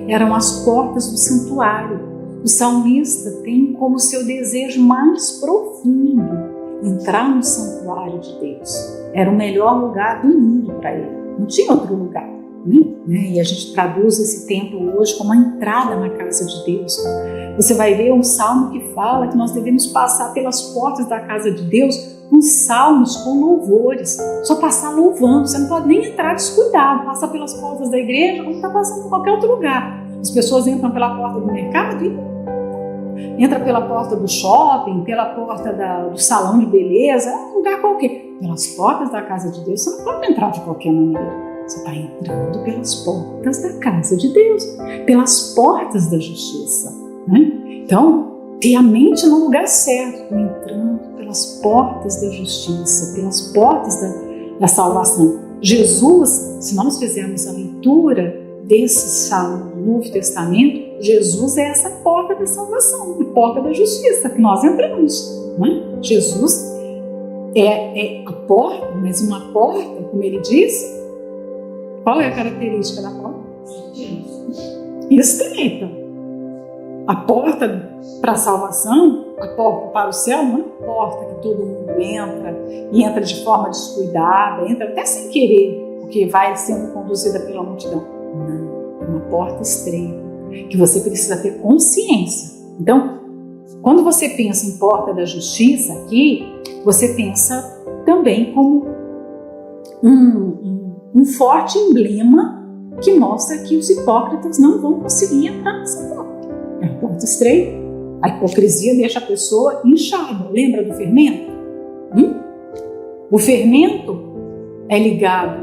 eram as portas do santuário. O salmista tem como seu desejo mais profundo entrar no santuário de Deus. Era o melhor lugar do mundo para ele, não tinha outro lugar. E a gente traduz esse templo hoje como a entrada na casa de Deus. Você vai ver um salmo que fala que nós devemos passar pelas portas da casa de Deus com salmos, com louvores, só passar louvando. Você não pode nem entrar descuidado, passar pelas portas da igreja como está passando em qualquer outro lugar. As pessoas entram pela porta do mercado e entra pela porta do shopping, pela porta do salão de beleza, um lugar qualquer. Pelas portas da casa de Deus, você não pode entrar de qualquer maneira. Você está entrando pelas portas da casa de Deus, pelas portas da justiça. Né? Então, ter a mente no lugar certo, entrando pelas portas da justiça, pelas portas da salvação. Jesus, se nós fizermos a leitura desse salmo do Novo Testamento, Jesus é essa porta da salvação, a porta da justiça que nós entramos. Né? Jesus é a porta, mas uma porta, como ele disse, qual é a característica da porta? Estreita. A porta para a salvação, a porta para o céu, não é a porta que todo mundo entra e entra de forma descuidada, entra até sem querer, porque vai sendo conduzida pela multidão. Não, é uma porta estreita, que você precisa ter consciência. Então, quando você pensa em porta da justiça aqui, você pensa também como um forte emblema que mostra que os hipócritas não vão conseguir entrar nessa porta. É a porta estreita. A hipocrisia deixa a pessoa inchada. Lembra do fermento? O fermento é ligado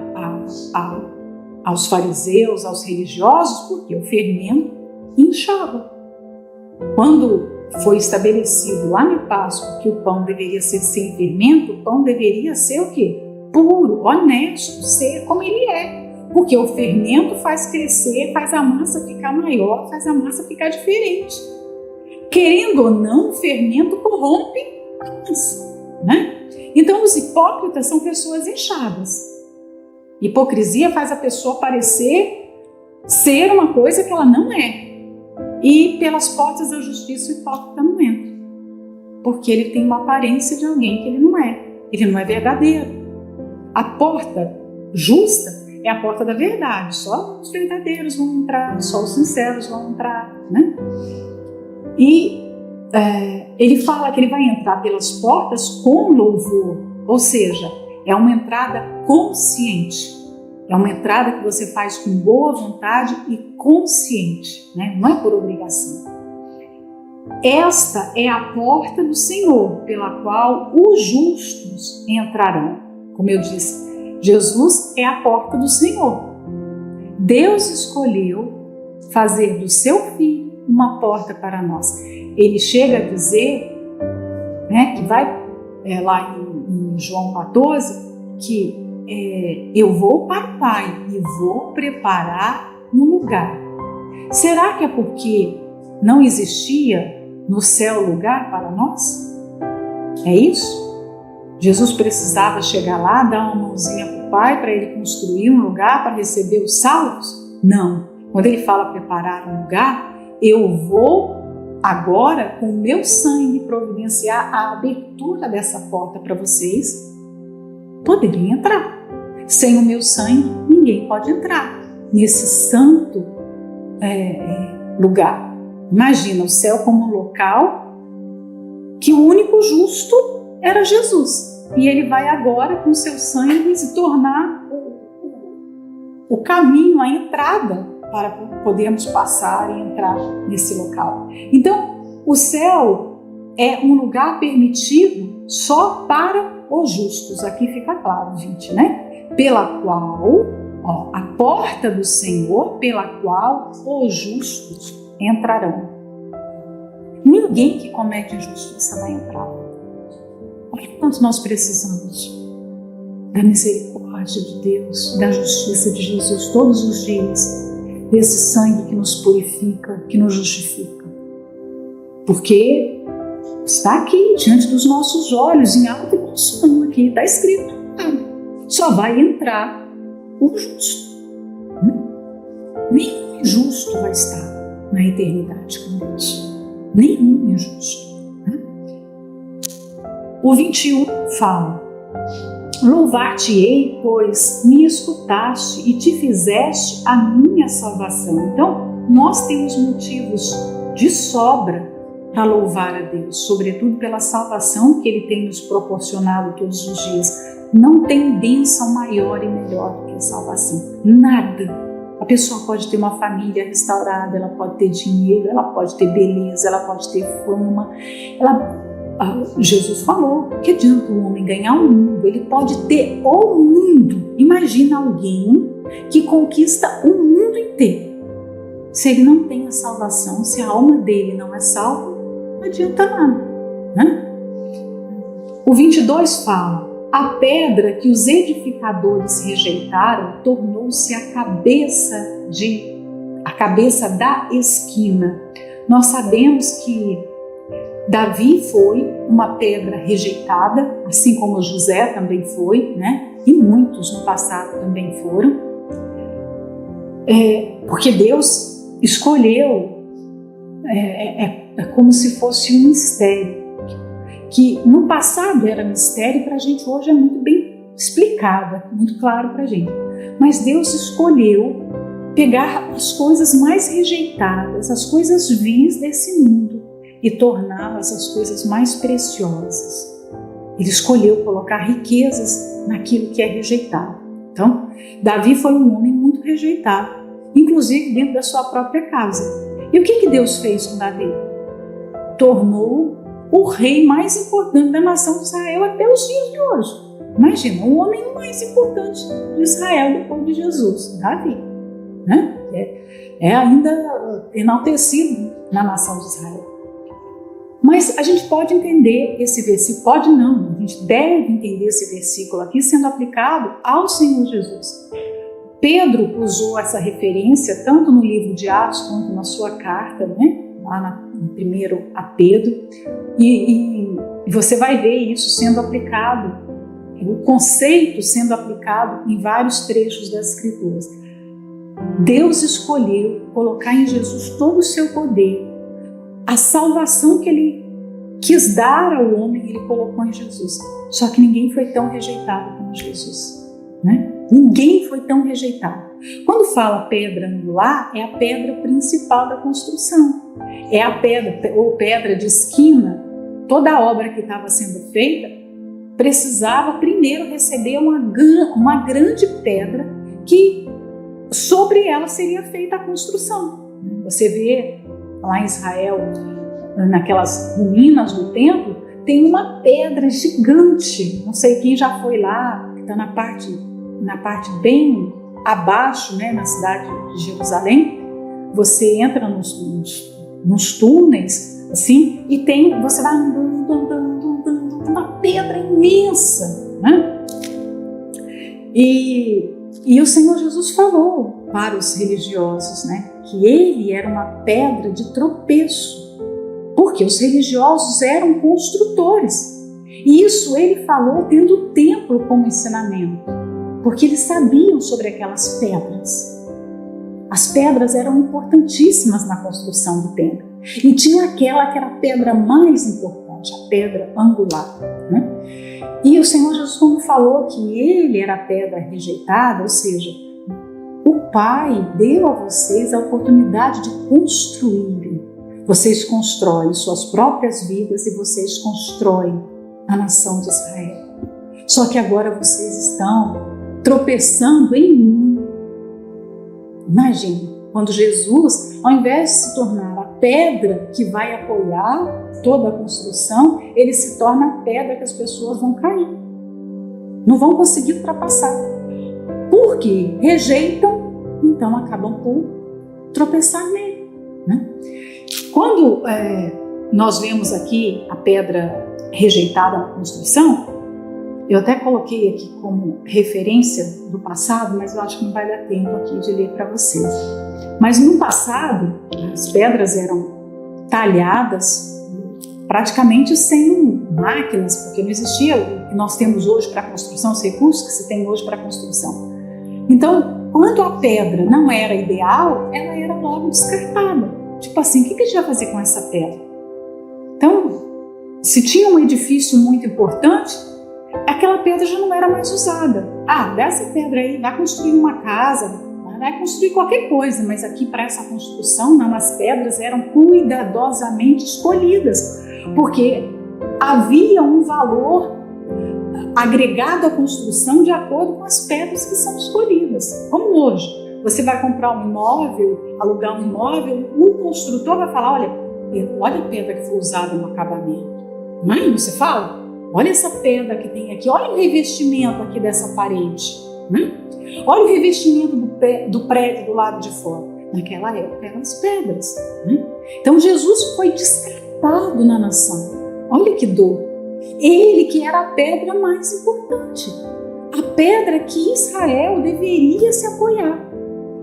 aos fariseus, aos religiosos, porque o fermento inchava. Quando foi estabelecido lá na Páscoa que o pão deveria ser sem fermento, o pão deveria ser o quê? Puro, honesto, ser como ele é. Porque o fermento faz crescer, faz a massa ficar maior, faz a massa ficar diferente. Querendo ou não, o fermento corrompe a massa, né? Então, os hipócritas são pessoas inchadas. Hipocrisia faz a pessoa parecer ser uma coisa que ela não é. E pelas portas da justiça, o hipócrita não entra. Porque ele tem uma aparência de alguém que ele não é. Ele não é verdadeiro. A porta justa é a porta da verdade. Só os verdadeiros vão entrar, só os sinceros vão entrar, né? E ele fala que ele vai entrar pelas portas com louvor, ou seja, é uma entrada consciente. É uma entrada que você faz com boa vontade e consciente, né? Não é por obrigação. Esta é a porta do Senhor, pela qual os justos entrarão. Como eu disse, Jesus é a porta do Senhor. Deus escolheu fazer do seu Filho uma porta para nós. Ele chega a dizer, né, que vai lá em João 14, que eu vou para o Pai e vou preparar um lugar. Será que é porque não existia no céu lugar para nós? É isso? Jesus precisava chegar lá, dar uma mãozinha para o Pai para ele construir um lugar para receber os salvos? Não. Quando ele fala preparar um lugar, eu vou agora com o meu sangue providenciar a abertura dessa porta para vocês poderem entrar. Sem o meu sangue, ninguém pode entrar nesse santo lugar. Imagina o céu como um local que o único justo era Jesus. E ele vai agora com seu sangue se tornar o caminho, a entrada para podermos passar e entrar nesse local. Então, o céu é um lugar permitido só para os justos. Aqui fica claro, gente, né? Pela qual, a porta do Senhor, pela qual os justos entrarão. Ninguém que comete injustiça vai entrar. Olha quanto nós precisamos da misericórdia de Deus, da justiça de Jesus todos os dias, desse sangue que nos purifica, que nos justifica. Porque está aqui, diante dos nossos olhos, em alta e bom som, aqui está escrito, só vai entrar o justo. Nenhum injusto vai estar na eternidade com Deus. Nenhum injusto. O 21 fala: louvar-te-ei, pois me escutaste e te fizeste a minha salvação. Então, nós temos motivos de sobra para louvar a Deus, sobretudo pela salvação que Ele tem nos proporcionado todos os dias. Não tem bênção maior e melhor do que a salvação. Nada. A pessoa pode ter uma família restaurada, ela pode ter dinheiro, ela pode ter beleza, ela pode ter fama. Jesus falou, que adianta o homem ganhar o mundo? Ele pode ter o mundo. Imagina alguém que conquista o mundo inteiro. Se ele não tem a salvação, se a alma dele não é salva, não adianta nada, né? O 22 fala: a pedra que os edificadores rejeitaram tornou-se a cabeça da esquina. Nós sabemos que Davi foi uma pedra rejeitada, assim como José também foi, né? E muitos no passado também foram. Porque Deus escolheu, é como se fosse um mistério, que no passado era mistério, para a gente hoje é muito bem explicado, muito claro para a gente. Mas Deus escolheu pegar as coisas mais rejeitadas, as coisas vis desse mundo, e torná-las as coisas mais preciosas. Ele escolheu colocar riquezas naquilo que é rejeitado. Então, Davi foi um homem muito rejeitado, inclusive dentro da sua própria casa. E o que Deus fez com Davi? Tornou o rei mais importante da nação de Israel até os dias de hoje. Imagina, o homem mais importante de Israel depois de Jesus, Davi, né? É ainda enaltecido na nação de Israel. Mas a gente pode entender esse versículo, pode não, a gente deve entender esse versículo aqui sendo aplicado ao Senhor Jesus. Pedro usou essa referência tanto no livro de Atos quanto na sua carta, né? Lá no primeiro a Pedro, e você vai ver isso sendo aplicado, o conceito sendo aplicado em vários trechos das Escrituras. Deus escolheu colocar em Jesus todo o seu poder. A salvação que Ele quis dar ao homem, Ele colocou em Jesus. Só que ninguém foi tão rejeitado como Jesus, né? Ninguém foi tão rejeitado. Quando fala pedra angular, é a pedra principal da construção. É a pedra, ou pedra de esquina. Toda a obra que estava sendo feita precisava primeiro receber uma grande pedra que sobre ela seria feita a construção. Você vê lá em Israel, naquelas ruínas do templo, tem uma pedra gigante. Não sei quem já foi lá, que está na parte bem abaixo, né, na cidade de Jerusalém. Você entra nos túneis, assim, e você vai andando, uma pedra imensa, né? E o Senhor Jesus falou para os religiosos, né, que ele era uma pedra de tropeço, porque os religiosos eram construtores. E isso ele falou tendo o templo como ensinamento, porque eles sabiam sobre aquelas pedras. As pedras eram importantíssimas na construção do templo. E tinha aquela que era a pedra mais importante, a pedra angular, né? E o Senhor Jesus, quando falou que ele era a pedra rejeitada, ou seja, o Pai deu a vocês a oportunidade de construírem. Vocês constroem suas próprias vidas e vocês constroem a nação de Israel. Só que agora vocês estão tropeçando em mim. Imagine, quando Jesus, ao invés de se tornar a pedra que vai apoiar toda a construção, ele se torna a pedra que as pessoas vão cair. Não vão conseguir ultrapassar. Porque rejeitam, então acabam por tropeçar nele, né? Quando nós vemos aqui a pedra rejeitada na construção, Eu até coloquei aqui como referência do passado, mas eu acho que não vai dar tempo aqui de ler para vocês. Mas no passado, as pedras eram talhadas praticamente sem máquinas, porque não existia o que nós temos hoje para construção, os recursos que se tem hoje para construção. Então, quando a pedra não era ideal, ela era logo descartada. Tipo assim, o que a gente vai fazer com essa pedra? Então, se tinha um edifício muito importante, aquela pedra já não era mais usada. Ah, dessa pedra aí, vai construir uma casa, vai construir qualquer coisa, mas aqui para essa construção, não, as pedras eram cuidadosamente escolhidas, porque havia um valor agregado à construção de acordo com as pedras que são escolhidas. Como hoje, você vai comprar um imóvel, alugar um imóvel, o construtor vai falar, olha a pedra que foi usada no acabamento. Não é? Você fala, olha essa pedra que tem aqui, olha o revestimento aqui dessa parede. Né? Olha o revestimento do prédio do lado de fora. Naquela época eram as pedras. Né? Então Jesus foi descartado na nação. Olha que dor. Ele que era a pedra mais importante. A pedra que Israel deveria se apoiar.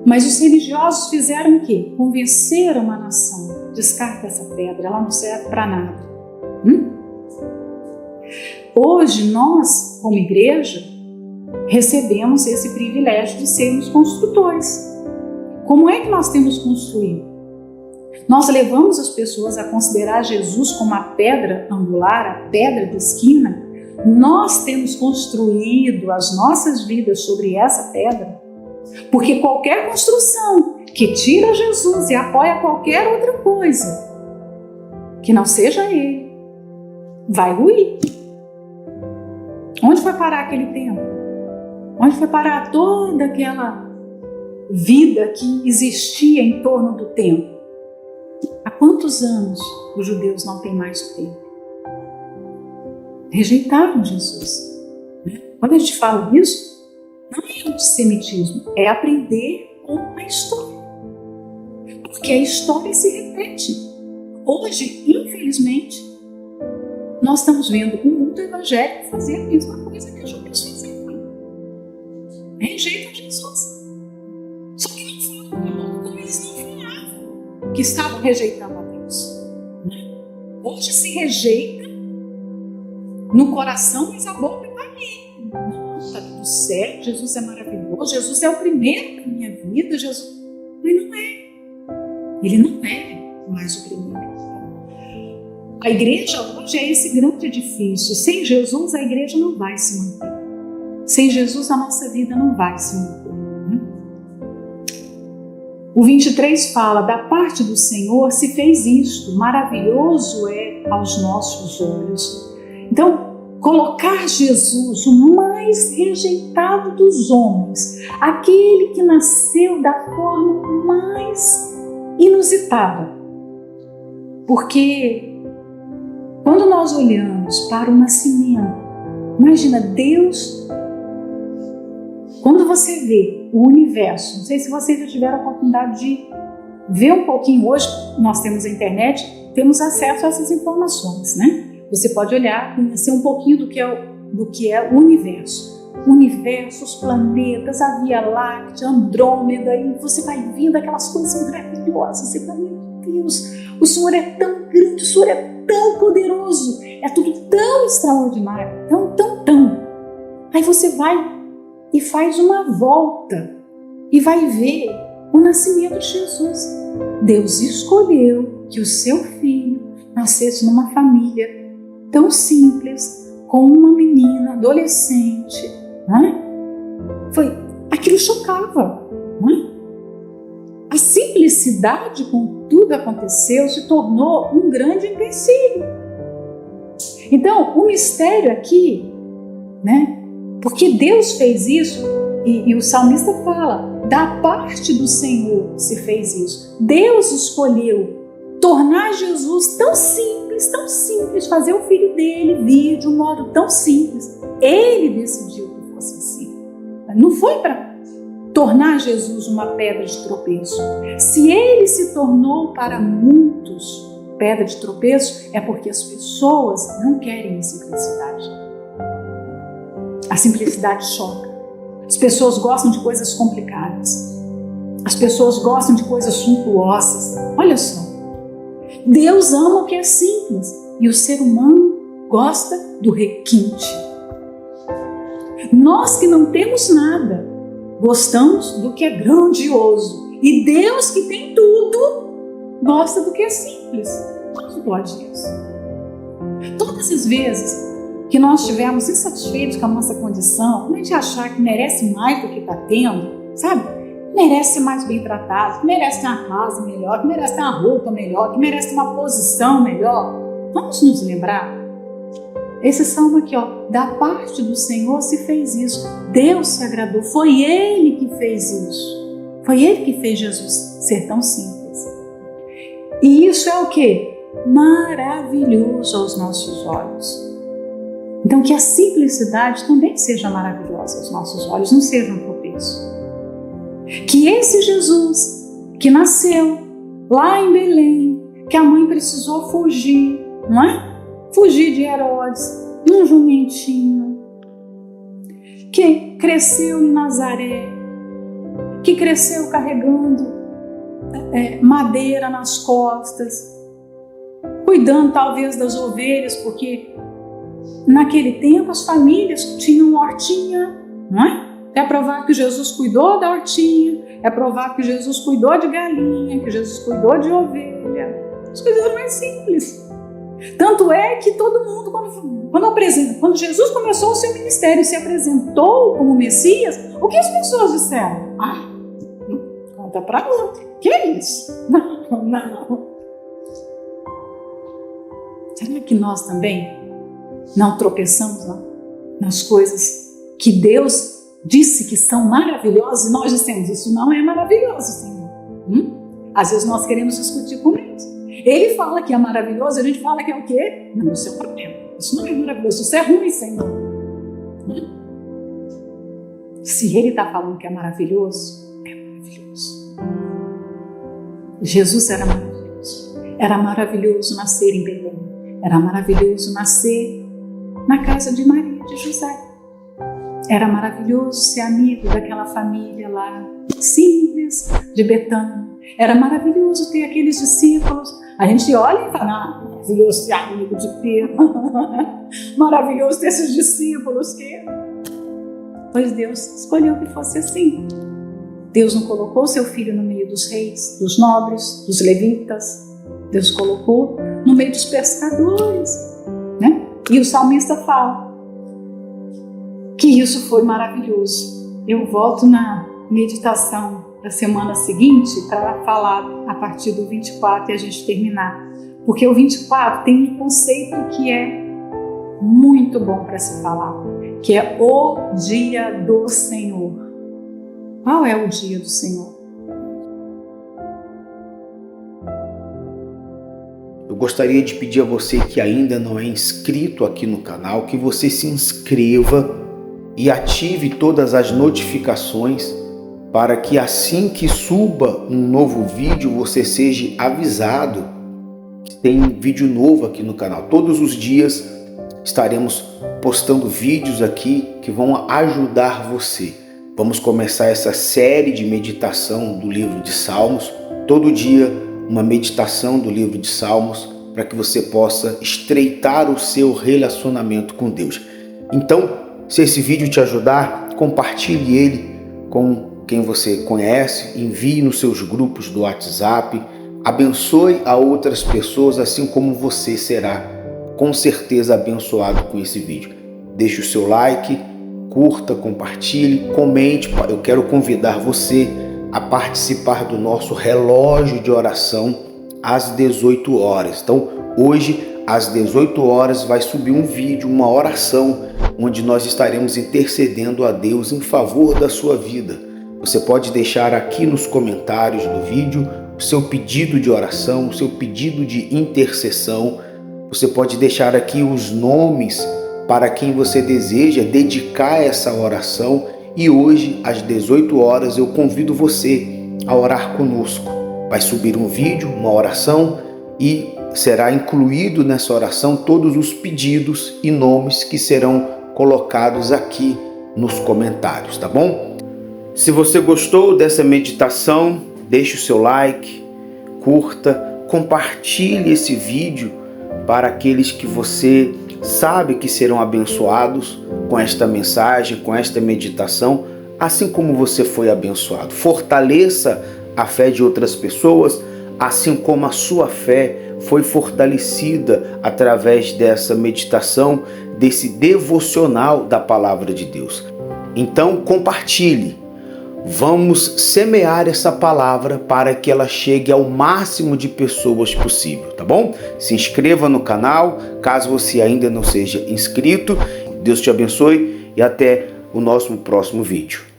Mas os religiosos fizeram o quê? Convenceram a nação. Descarta essa pedra, ela não serve para nada. Hoje nós, como igreja, recebemos esse privilégio de sermos construtores. Como é que nós temos construído? Nós levamos as pessoas a considerar Jesus como a pedra angular, a pedra de esquina. Nós temos construído as nossas vidas sobre essa pedra, porque qualquer construção que tira Jesus e apoia qualquer outra coisa que não seja Ele, vai ruir. Onde foi parar aquele tempo? Onde foi parar toda aquela vida que existia em torno do templo? Há quantos anos os judeus não têm mais o templo? Rejeitaram Jesus. Quando a gente fala isso, não é antissemitismo, é aprender com a história. Porque a história se repete. Hoje, infelizmente, nós estamos vendo o mundo evangélico fazer a mesma coisa que os judeus fizeram. Rejeitam Jesus. Só que não falam como eles não falavam que estavam rejeitando a Deus. Hoje se rejeita no coração, mas a boca está ali. Não, está tudo certo, Jesus é maravilhoso, Jesus é o primeiro da minha vida, Jesus. Mas não é. Ele não é mais o primeiro. A igreja hoje é esse grande edifício. Sem Jesus, a igreja não vai se manter. Sem Jesus, a nossa vida não vai se manter. O 23 fala, da parte do Senhor se fez isto, maravilhoso é aos nossos olhos. Então, colocar Jesus, o mais rejeitado dos homens, aquele que nasceu da forma mais inusitada. Porque quando nós olhamos para o nascimento, imagina Deus, quando você vê o universo, não sei se vocês já tiveram a oportunidade de ver um pouquinho, hoje nós temos a internet, temos acesso a essas informações, né? Você pode olhar, conhecer um pouquinho do que é o universo. O universo, os planetas, a Via Láctea, Andrômeda, e você vai vendo aquelas coisas maravilhosas. Você fala, meu Deus, o Senhor é tão grande, o Senhor é tão poderoso, é tudo tão extraordinário, tão. Aí você vai e faz uma volta e vai ver o nascimento de Jesus. Deus escolheu que o seu filho nascesse numa família tão simples, com uma menina adolescente, né? Aquilo chocava, né? A simplicidade com tudo aconteceu se tornou um grande empecilho. Então, o mistério aqui, né? Porque Deus fez isso, e o salmista fala, da parte do Senhor se fez isso. Deus escolheu tornar Jesus tão simples, fazer o filho dele vir de um modo tão simples. Ele decidiu que fosse assim. Não foi para tornar Jesus uma pedra de tropeço. Se ele se tornou para muitos pedra de tropeço, é porque as pessoas não querem a simplicidade. A simplicidade choca. As pessoas gostam de coisas complicadas. As pessoas gostam de coisas suntuosas. Olha só. Deus ama o que é simples e o ser humano gosta do requinte. Nós que não temos nada, gostamos do que é grandioso. E Deus que tem tudo, gosta do que é simples. Como pode isso? Todas as vezes que nós estivermos insatisfeitos com a nossa condição, a gente achar que merece mais do que está tendo, sabe? Merece ser mais bem tratado, que merece ter uma casa melhor, que merece ter uma roupa melhor, que merece ter uma posição melhor. Vamos nos lembrar? Esse salmo aqui, ó, da parte do Senhor se fez isso. Deus se agradou, foi Ele que fez isso. Foi Ele que fez Jesus ser tão simples. E isso é o quê? Maravilhoso aos nossos olhos. Então que a simplicidade também seja maravilhosa aos nossos olhos, não seja um tropeço. Que esse Jesus que nasceu lá em Belém, que a mãe precisou fugir, não é? Fugir de Herodes, num jumentinho, que cresceu em Nazaré, que cresceu carregando madeira nas costas, cuidando talvez das ovelhas, porque naquele tempo as famílias tinham hortinha, não é? É provável que Jesus cuidou da hortinha, é provável que Jesus cuidou de galinha, que Jesus cuidou de ovelha. As coisas eram mais simples. Tanto é que todo mundo, quando Jesus começou o seu ministério e se apresentou como Messias, o que as pessoas disseram? Conta para outro. Que é isso? Não. Será que nós também não tropeçamos nas coisas que Deus disse que são maravilhosas e nós dissemos, isso não é maravilhoso, Senhor? Às vezes nós queremos discutir com Deus. Ele fala que é maravilhoso, a gente fala que é o quê? Não, isso é um problema. Isso não é maravilhoso, isso é ruim, Senhor. Se Ele está falando que é maravilhoso, é maravilhoso. Jesus era maravilhoso. Era maravilhoso nascer em Belém. Era maravilhoso nascer na casa de Maria e de José. Era maravilhoso ser amigo daquela família lá, simples, de Betânia. Era maravilhoso ter aqueles discípulos. A gente olha e fala, maravilhoso ser amigo de Pedro. Maravilhoso ter esses discípulos que... Pois Deus escolheu que fosse assim. Deus não colocou seu filho no meio dos reis, dos nobres, dos levitas. Deus colocou no meio dos pescadores, né? E o salmista fala que isso foi maravilhoso. Eu volto na meditação da semana seguinte para falar a partir do 24 e a gente terminar. Porque o 24 tem um conceito que é muito bom para se falar, que é o dia do Senhor. Qual é o dia do Senhor? Eu gostaria de pedir a você que ainda não é inscrito aqui no canal, que você se inscreva e ative todas as notificações para que assim que suba um novo vídeo, você seja avisado que tem vídeo novo aqui no canal. Todos os dias estaremos postando vídeos aqui que vão ajudar você. Vamos começar essa série de meditação do livro de Salmos. Todo dia uma meditação do livro de Salmos para que você possa estreitar o seu relacionamento com Deus. Então, se esse vídeo te ajudar, compartilhe ele com quem você conhece, envie nos seus grupos do WhatsApp, abençoe a outras pessoas, assim como você será com certeza abençoado com esse vídeo. Deixe o seu like, curta, compartilhe, comente. Eu quero convidar você a participar do nosso relógio de oração às 18 horas. Então, hoje, às 18 horas, vai subir um vídeo, uma oração, onde nós estaremos intercedendo a Deus em favor da sua vida. Você pode deixar aqui nos comentários do vídeo o seu pedido de oração, o seu pedido de intercessão. Você pode deixar aqui os nomes para quem você deseja dedicar essa oração. E hoje, às 18 horas, eu convido você a orar conosco. Vai subir um vídeo, uma oração, e será incluído nessa oração todos os pedidos e nomes que serão colocados aqui nos comentários, tá bom? Se você gostou dessa meditação, deixe o seu like, curta, compartilhe esse vídeo para aqueles que você sabe que serão abençoados com esta mensagem, com esta meditação, assim como você foi abençoado. Fortaleça a fé de outras pessoas, assim como a sua fé foi fortalecida através dessa meditação, desse devocional da palavra de Deus. Então compartilhe. Vamos semear essa palavra para que ela chegue ao máximo de pessoas possível, tá bom? Se inscreva no canal, caso você ainda não seja inscrito. Deus te abençoe e até o nosso próximo vídeo.